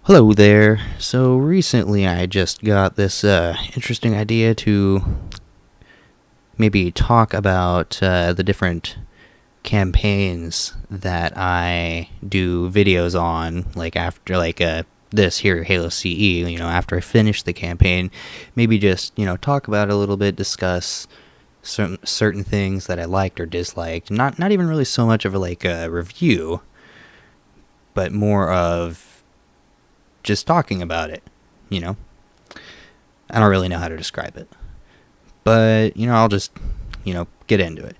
Hello there. So recently I just got this interesting idea to maybe talk about the different campaigns that I do videos on, like after this here Halo CE, after I finish the campaign, maybe just, talk about it a little bit, discuss certain things that I liked or disliked. Not even really so much of a review, but more of just talking about it, you know? I don't really know how to describe it. But, I'll just, get into it.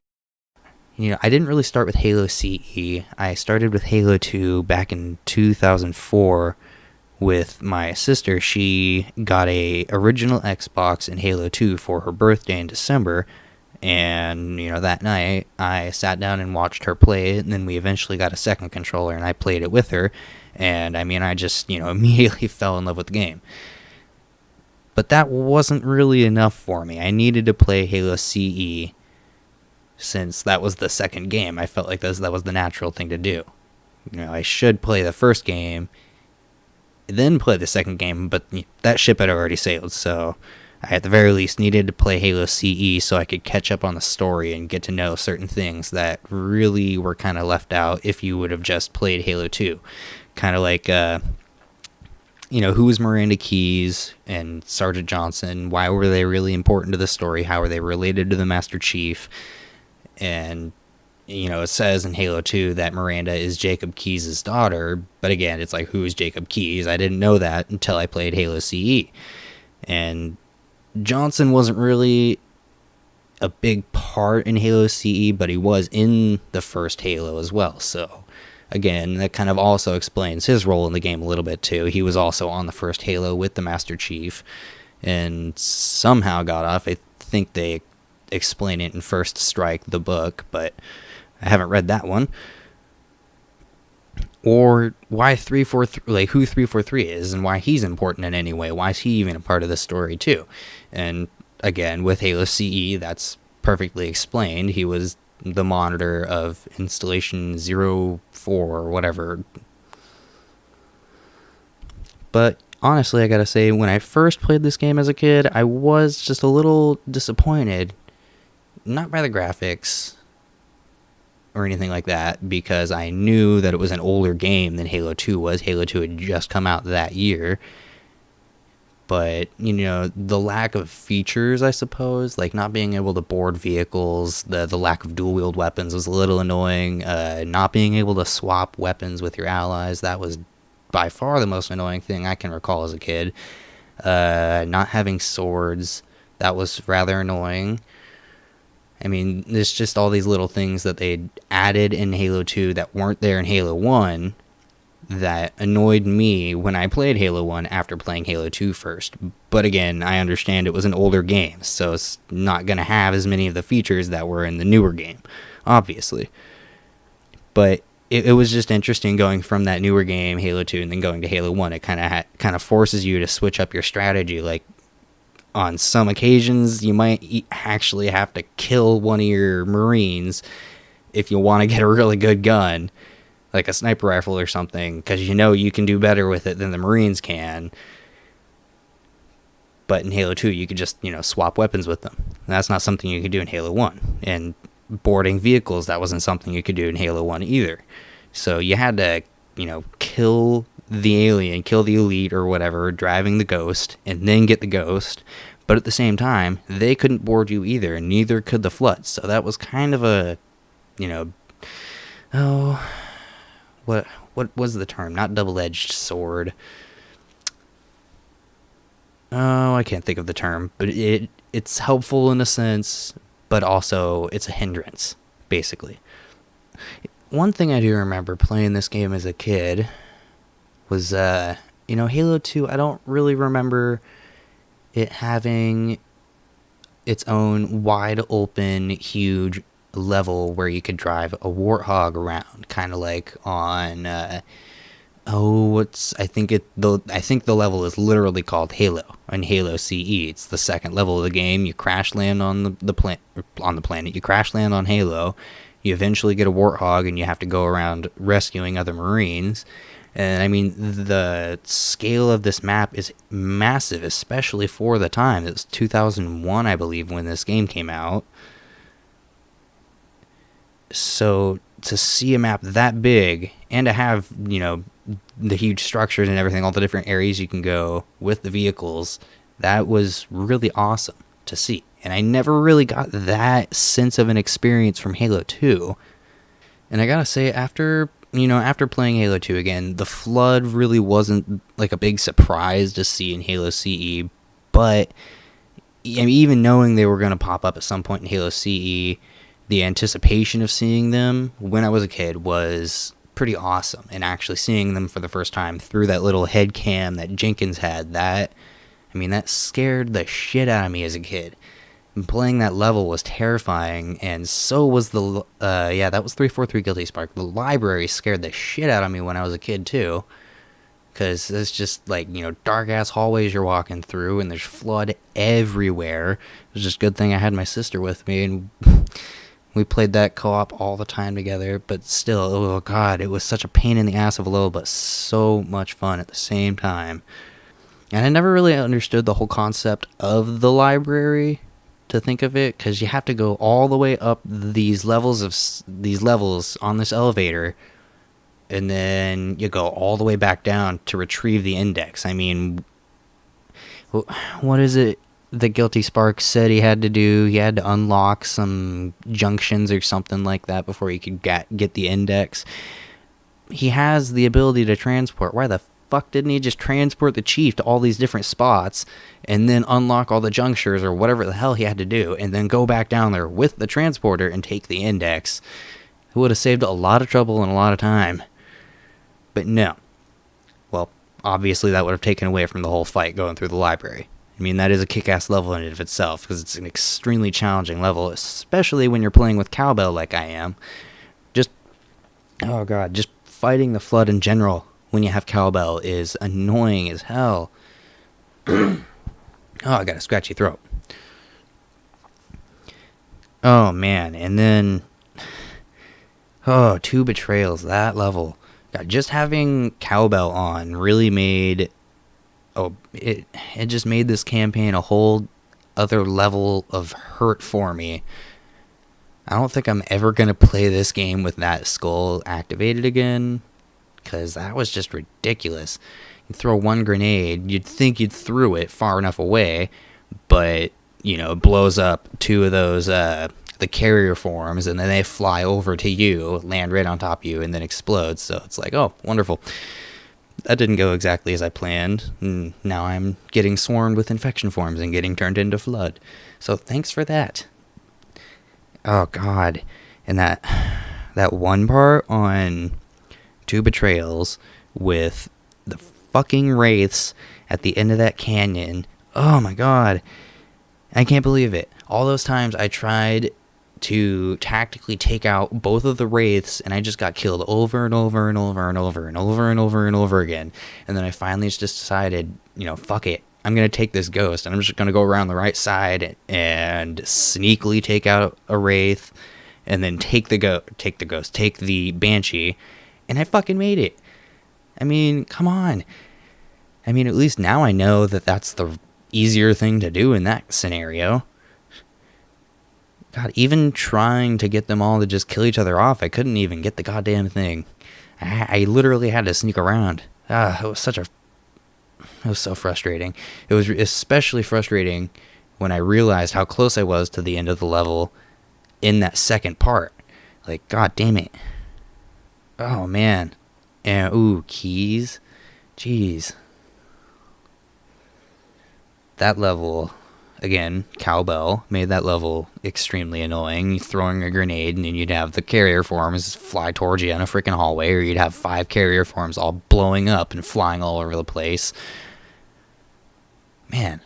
I didn't really start with Halo CE. I started with Halo 2 back in 2004 with my sister. She got a original Xbox and Halo 2 for her birthday in December. And, that night I sat down and watched her play it, and then we eventually got a second controller and I played it with her. And I just, immediately fell in love with the game. But that wasn't really enough for me. I needed to play Halo CE since that was the second game. I felt like that was the natural thing to do. I should play the first game, then play the second game, but that ship had already sailed, so I at the very least needed to play Halo CE so I could catch up on the story and get to know certain things that really were kind of left out if you would have just played Halo 2. Kind of like, who was Miranda Keyes and Sergeant Johnson? Why were they really important to the story? How are they related to the Master Chief? And, it says in Halo 2 that Miranda is Jacob Keyes' daughter, but again, it's like, who is Jacob Keyes? I didn't know that until I played Halo CE. And Johnson wasn't really a big part in Halo CE, but he was in the first Halo as well, so again, that kind of also explains his role in the game a little bit too. He was also on the first Halo with the Master Chief and somehow got off. I think they explain it in First Strike, the book, but I haven't read that one. Or why 343, like who 343 is and why he's important in any way. Why is he even a part of the story too? And again, with Halo CE, that's perfectly explained. He was the monitor of installation 04 or whatever. But honestly, I gotta say, when I first played this game as a kid, I was just a little disappointed. Not by the graphics or anything like that, because I knew that it was an older game than Halo 2 was. Halo 2 had just come out that year. But, the lack of features, I suppose, like not being able to board vehicles, the lack of dual-wield weapons was a little annoying. Not being able to swap weapons with your allies, that was by far the most annoying thing I can recall as a kid. Not having swords, that was rather annoying. I mean, there's just all these little things that they added in Halo 2 that weren't there in Halo 1 that annoyed me when I played Halo 1 after playing Halo 2 first. But again, I understand it was an older game, so it's not going to have as many of the features that were in the newer game, obviously. But it was just interesting going from that newer game, Halo 2, and then going to Halo 1. It kind of forces you to switch up your strategy. Like, on some occasions, you might actually have to kill one of your Marines if you want to get a really good gun, like a sniper rifle or something, because you can do better with it than the Marines can. But in Halo 2, you could just, swap weapons with them. And that's not something you could do in Halo 1. And boarding vehicles, that wasn't something you could do in Halo 1 either. So you had to, kill the alien, kill the elite or whatever, driving the ghost, and then get the ghost. But at the same time, they couldn't board you either, and neither could the Flood. So that was kind of a, what was the term? Not double-edged sword. Oh, I can't think of the term, but it's helpful in a sense, but also it's a hindrance, basically. One thing I do remember playing this game as a kid was, Halo 2, I don't really remember it having its own wide open, huge level where you could drive a warthog around, kind of like on I think the level is literally called Halo on Halo CE. It's the second level of the game. You crash land on the planet. You crash land on Halo. You eventually get a warthog and you have to go around rescuing other Marines. And I mean, the scale of this map is massive, especially for the time. It was 2001, I believe, when this game came out. So to see a map that big and to have, the huge structures and everything, all the different areas you can go with the vehicles, that was really awesome to see. And I never really got that sense of an experience from Halo 2. And I gotta say, after playing Halo 2 again, the Flood really wasn't like a big surprise to see in Halo CE, but even knowing they were going to pop up at some point in Halo CE, the anticipation of seeing them when I was a kid was pretty awesome. And actually seeing them for the first time through that little head cam that Jenkins had, that scared the shit out of me as a kid. And playing that level was terrifying, and so was that was 343 Guilty Spark. The library scared the shit out of me when I was a kid, too. Because it's just, dark-ass hallways you're walking through, and there's Flood everywhere. It was just a good thing I had my sister with me, and we played that co-op all the time together. But still, oh god, it was such a pain in the ass of a level, but so much fun at the same time. And I never really understood the whole concept of the library, to think of it, because you have to go all the way up these levels on this elevator, and then you go all the way back down to retrieve the index. I mean, what is it that Guilty Spark said he had to do? He had to unlock some junctions or something like that before he could get the index. He has the ability to transport. Why the fuck didn't he just transport the chief to all these different spots and then unlock all the junctures or whatever the hell he had to do, and then go back down there with the transporter and take the index? It would have saved a lot of trouble and a lot of time. But no. Well, obviously that would have taken away from the whole fight going through the library. I mean, that is a kick-ass level in and of itself, because it's an extremely challenging level, especially when you're playing with cowbell like I am. Just fighting the Flood in general when you have cowbell is annoying as hell. Oh, I got a scratchy throat. Oh, man. And then, two betrayals, that level. God, just having cowbell on really made, it just made this campaign a whole other level of hurt for me. I don't think I'm ever going to play this game with that skull activated again, because that was just ridiculous. You throw one grenade, you'd think you'd threw it far enough away, but, it blows up two of those, the carrier forms, and then they fly over to you, land right on top of you, and then explode. So it's like, oh, wonderful. That didn't go exactly as I planned, and now I'm getting swarmed with infection forms and getting turned into Flood. So thanks for that. Oh, God. And that one part on two betrayals with the fucking wraiths at the end of that canyon. Oh my god. I can't believe it. All those times I tried to tactically take out both of the wraiths, and I just got killed over and over and over and over and over and over and over again. And then I finally just decided, fuck it. I'm going to take this ghost, and I'm just going to go around the right side and sneakily take out a wraith, and then take the banshee. And I fucking made it. I mean, come on. I mean, at least now I know that that's the easier thing to do in that scenario. God, even trying to get them all to just kill each other off, I couldn't even get the goddamn thing. I literally had to sneak around. It was so frustrating. It was especially frustrating when I realized how close I was to the end of the level in that second part. Like, god damn it. Oh, man. And, keys. Jeez. That level, again, cowbell, made that level extremely annoying. You're throwing a grenade, and then you'd have the carrier forms fly towards you in a freaking hallway, or you'd have 5 carrier forms all blowing up and flying all over the place. Man,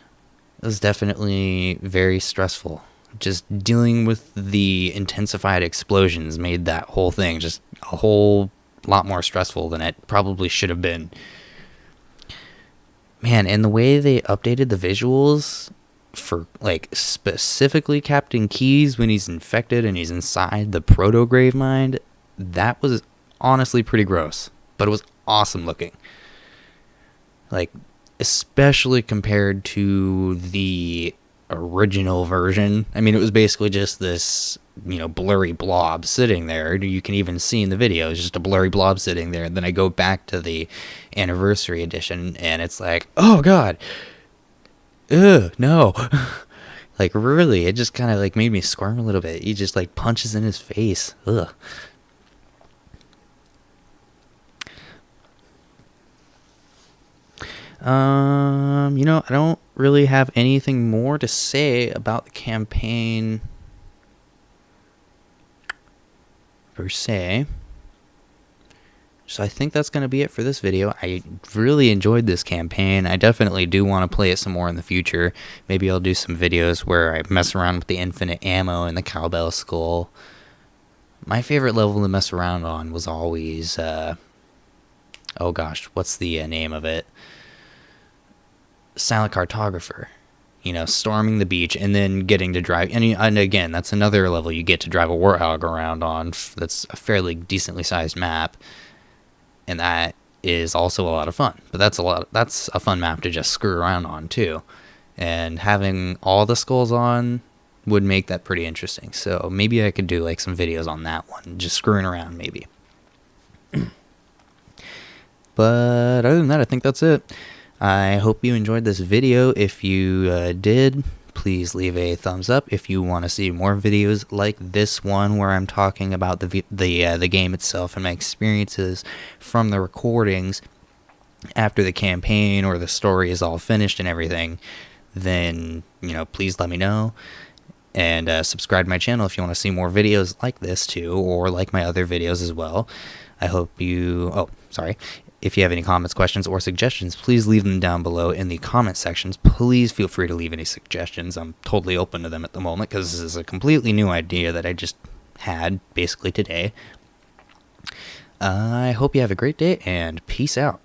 it was definitely very stressful. Just dealing with the intensified explosions made that whole thing just a whole lot more stressful than it probably should have been. Man, and the way they updated the visuals for, specifically Captain Keyes when he's infected and he's inside the proto-grave mind, that was honestly pretty gross. But it was awesome looking. Like, especially compared to the original version. I mean, it was basically just this, blurry blob sitting there. You can even see in the video, it's just a blurry blob sitting there. And then I go back to the anniversary edition, and it's like, oh god, ugh, no. Like, really, it just kind of like made me squirm a little bit. He just like punches in his face. Ugh. I don't really have anything more to say about the campaign per se. So I think that's going to be it for this video. I really enjoyed this campaign. I definitely do want to play it some more in the future. Maybe I'll do some videos where I mess around with the infinite ammo and the cowbell skull. My favorite level to mess around on was always, oh gosh, what's the name of it? Silent Cartographer. Storming the beach and then getting to drive. And again, that's another level you get to drive a warthog around on. That's a fairly decently sized map. And that is also a lot of fun. But that's a fun map to just screw around on too. And having all the skulls on would make that pretty interesting. So maybe I could do like some videos on that one, just screwing around maybe. But other than that, I think that's it. I hope you enjoyed this video. If you did, please leave a thumbs up. If you want to see more videos like this one where I'm talking about the game itself and my experiences from the recordings after the campaign or the story is all finished and everything, then please let me know. And subscribe to my channel if you want to see more videos like this too, or like my other videos as well. I hope you... Oh, sorry. If you have any comments, questions, or suggestions, please leave them down below in the comment sections. Please feel free to leave any suggestions. I'm totally open to them at the moment because this is a completely new idea that I just had basically today. I hope you have a great day, and peace out.